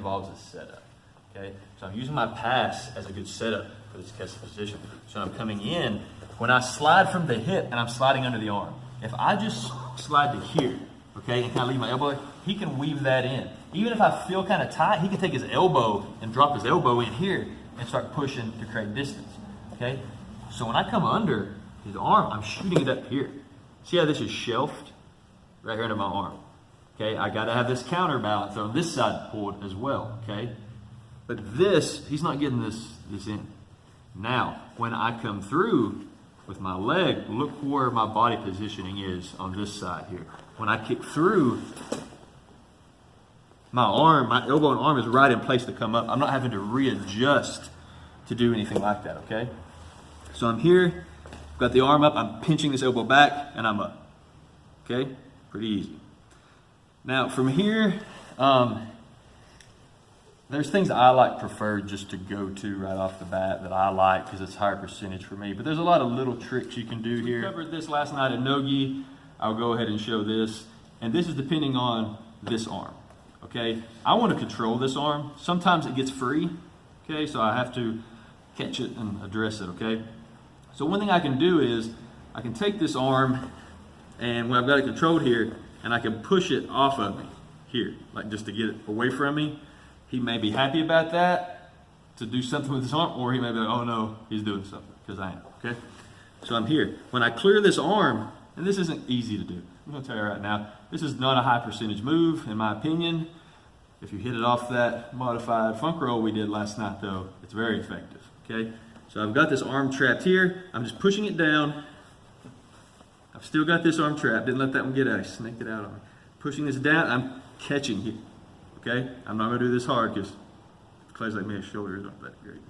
involves a setup. Okay, so I'm using my pass as a good setup for this Kesa position. So I'm coming in. When I slide from the hip and I'm sliding under the arm, if I just slide to here, okay, and kind of leave my elbow, he can weave that in. Even if I feel kind of tight, he can take his elbow and drop his elbow in here and start pushing to create distance, okay? So when I come under his arm, I'm shooting it up here. See how this is shelved? Right here under my arm, okay? I gotta have this counterbalance on this side pulled as well, okay? But this, he's not getting this in. Now, when I come through with my leg, look where my body positioning is on this side here. When I kick through, my arm, my elbow and arm is right in place to come up. I'm not having to readjust to do anything like that, okay? So I'm here, got the arm up, I'm pinching this elbow back, and I'm up, okay? Pretty easy. Now from here, there's things I prefer just to go to right off the bat that I like because it's higher percentage for me. But there's a lot of little tricks you can do here. We covered this last night in no-gi. I'll go ahead and show this. And this is depending on this arm, okay? I want to control this arm. Sometimes it gets free, okay? So I have to catch it and address it, okay? So one thing I can do is I can take this arm and when I've got it controlled here, and I can push it off of me here, like just to get it away from me. He may be happy about that, to do something with his arm, or he may be like, oh no, he's doing something, because I am, okay? So I'm here. When I clear this arm, and this isn't easy to do, I'm gonna tell you right now, this is not a high percentage move, in my opinion. If you hit it off that modified funk roll we did last night though, it's very effective, okay? So I've got this arm trapped here, I'm just pushing it down. I've still got this arm trapped, didn't let that one get out, I snaked it out on me. Pushing this down, I'm catching here. Okay, I'm not gonna do this hard because Clay's like me, his shoulder is not that great.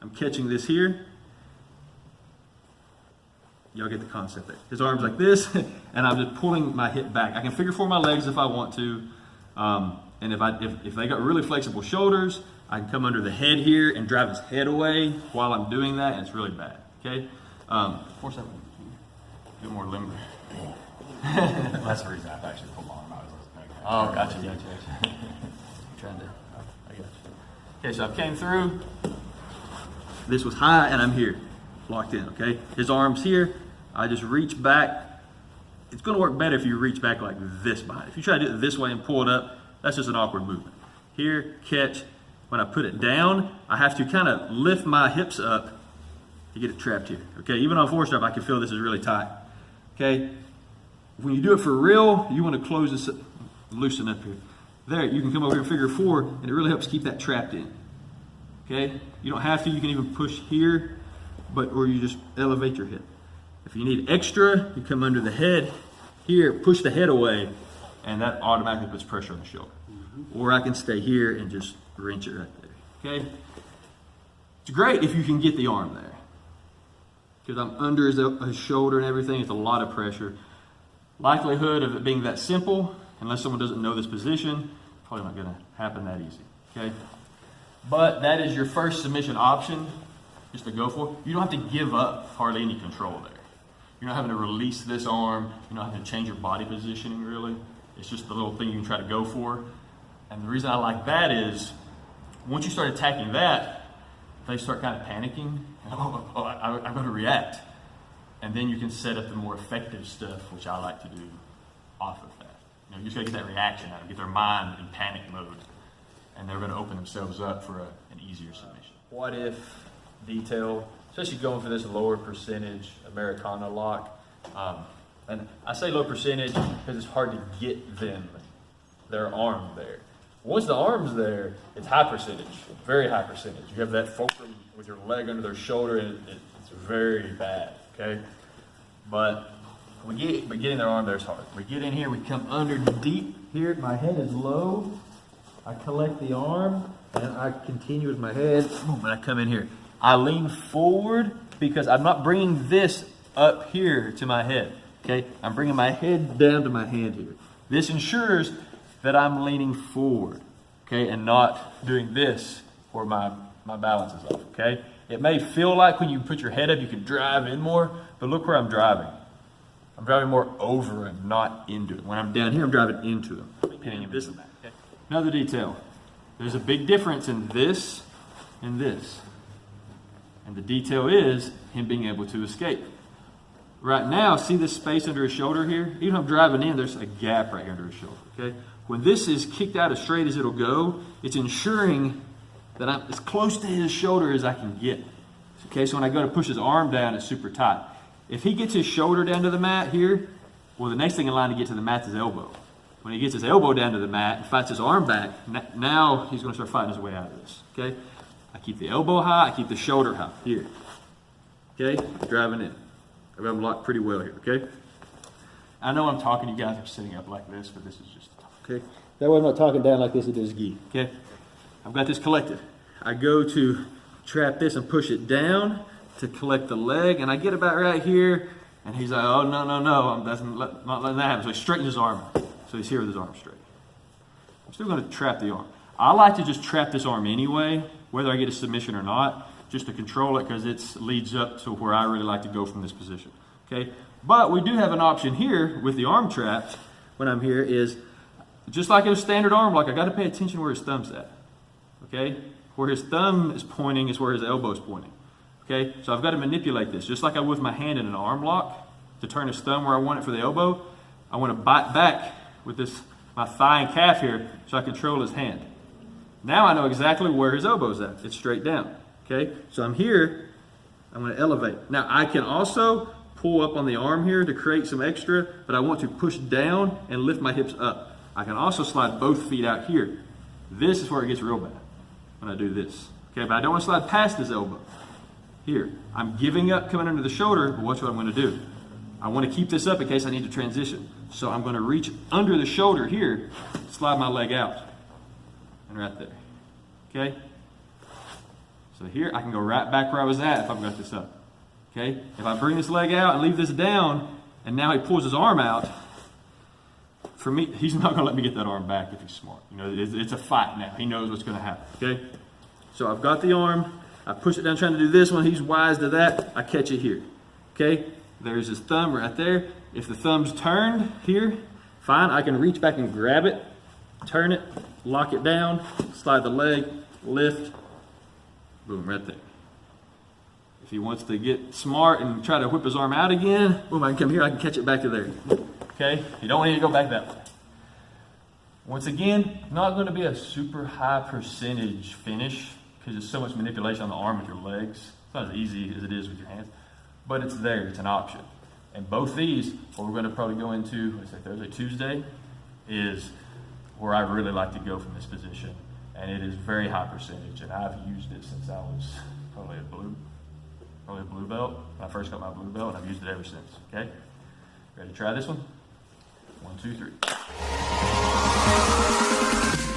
I'm catching this here. Y'all get the concept there. His arm's like this, and I'm just pulling my hip back. I can figure four my legs if I want to, and if they got really flexible shoulders, I can come under the head here and drive his head away while I'm doing that, and it's really bad. Okay, force that one. Get more limber. That's the reason I've actually pulled my arm out. Oh, gotcha. Trying to, I got you. Okay, so I came through. This was high, and I'm here, locked in. Okay, his arm's here. I just reach back. It's going to work better if you reach back like this behind. If you try to do it this way and pull it up, that's just an awkward movement. Here, catch. When I put it down, I have to kind of lift my hips up to get it trapped here. Okay, even on four strap, I can feel this is really tight. Okay, when you do it for real, you want to close this, loosen up here. There, you can come over here and figure four, and it really helps keep that trapped in. Okay, you don't have to. You can even push here, or you just elevate your hip. If you need extra, you come under the head here, push the head away, and that automatically puts pressure on the shoulder. Or I can stay here and just wrench it right there. Okay, it's great if you can get the arm there, because I'm under his shoulder and everything. It's a lot of pressure. Likelihood of it being that simple, unless someone doesn't know this position, probably not gonna happen that easy, okay? But that is your first submission option, just to go for. You don't have to give up hardly any control there. You're not having to release this arm. You're not having to change your body positioning really. It's just the little thing you can try to go for. And the reason I like that is, once you start attacking that, they start kind of panicking. I'm gonna react. And then you can set up the more effective stuff, which I like to do off of that. You know, you just gotta get that reaction out, get their mind in panic mode, and they're gonna open themselves up for an easier submission. What if detail, especially going for this lower percentage Americana lock. And I say low percentage because it's hard to get their arm there. Once the arm's there, it's high percentage, very high percentage. You have that fulcrum with your leg under their shoulder, and it's very bad, okay? But getting their arm there is hard. We get in here, we come under deep here, my head is low, I collect the arm, and I continue with my head, boom, and I come in here. I lean forward because I'm not bringing this up here to my head, okay? I'm bringing my head down to my hand here. This ensures that I'm leaning forward, okay, and not doing this where my balance is off, okay? It may feel like when you put your head up, you can drive in more, but look where I'm driving. I'm driving more over and not into it. When I'm down here, I'm driving into them. Pinning this and that, okay? Another detail. There's a big difference in this and this. And the detail is him being able to escape. Right now, see this space under his shoulder here? Even if I'm driving in, there's a gap right here under his shoulder, okay? When this is kicked out as straight as it'll go, it's ensuring that I'm as close to his shoulder as I can get. Okay, so when I go to push his arm down, it's super tight. If he gets his shoulder down to the mat here, well, the next thing in line to get to the mat is his elbow. When he gets his elbow down to the mat and fights his arm back, now he's going to start fighting his way out of this, okay? I keep the elbow high, I keep the shoulder high, here. Okay, driving in. I've got him locked pretty well here, okay? I know I'm talking, you guys are sitting up like this, but this is just, okay? That way I'm not talking down like this, it is gi, okay? I've got this collected. I go to trap this and push it down to collect the leg, and I get about right here, and he's like, oh, no, I'm not letting that happen. So he straightens his arm out. So he's here with his arm straight. I'm still going to trap the arm. I like to just trap this arm anyway, whether I get a submission or not, just to control it, because it leads up to where I really like to go from this position. Okay, but we do have an option here with the arm trapped when I'm here is, just like in a standard arm lock, I got to pay attention where his thumb's at. Okay, where his thumb is pointing is where his elbow is pointing. Okay, so I've got to manipulate this, just like I would with my hand in an arm lock, to turn his thumb where I want it for the elbow. I want to bite back with this, my thigh and calf here, so I control his hand. Now I know exactly where his elbow's at. It's straight down. Okay, so I'm here, I'm going to elevate. Now I can also pull up on the arm here to create some extra, but I want to push down and lift my hips up. I can also slide both feet out here. This is where it gets real bad, when I do this. Okay, but I don't want to slide past his elbow. Here, I'm giving up coming under the shoulder, but watch what I'm going to do. I want to keep this up in case I need to transition. So I'm going to reach under the shoulder here, slide my leg out, and right there. Okay? So here, I can go right back where I was at if I've got this up. Okay? If I bring this leg out and leave this down, and now he pulls his arm out, for me, he's not going to let me get that arm back if he's smart. You know, it's a fight now. He knows what's going to happen. Okay? So I've got the arm. I push it down trying to do this one. He's wise to that. I catch it here. Okay? There's his thumb right there. If the thumb's turned here, fine. I can reach back and grab it, turn it, lock it down, slide the leg, lift, boom, right there. If he wants to get smart and try to whip his arm out again, boom, I can come here, I can catch it back to there. Okay? You don't need to go back that way. Once again, not going to be a super high percentage finish because there's so much manipulation on the arm with your legs. It's not as easy as it is with your hands, but it's there, it's an option. And both these, what we're going to probably go into, let's say Thursday, Tuesday, is where I really like to go from this position. And it is very high percentage, and I've used it since I was probably a blue belt. When I first got my blue belt, and I've used it ever since. Okay? Ready to try this one? 1, 2, 3.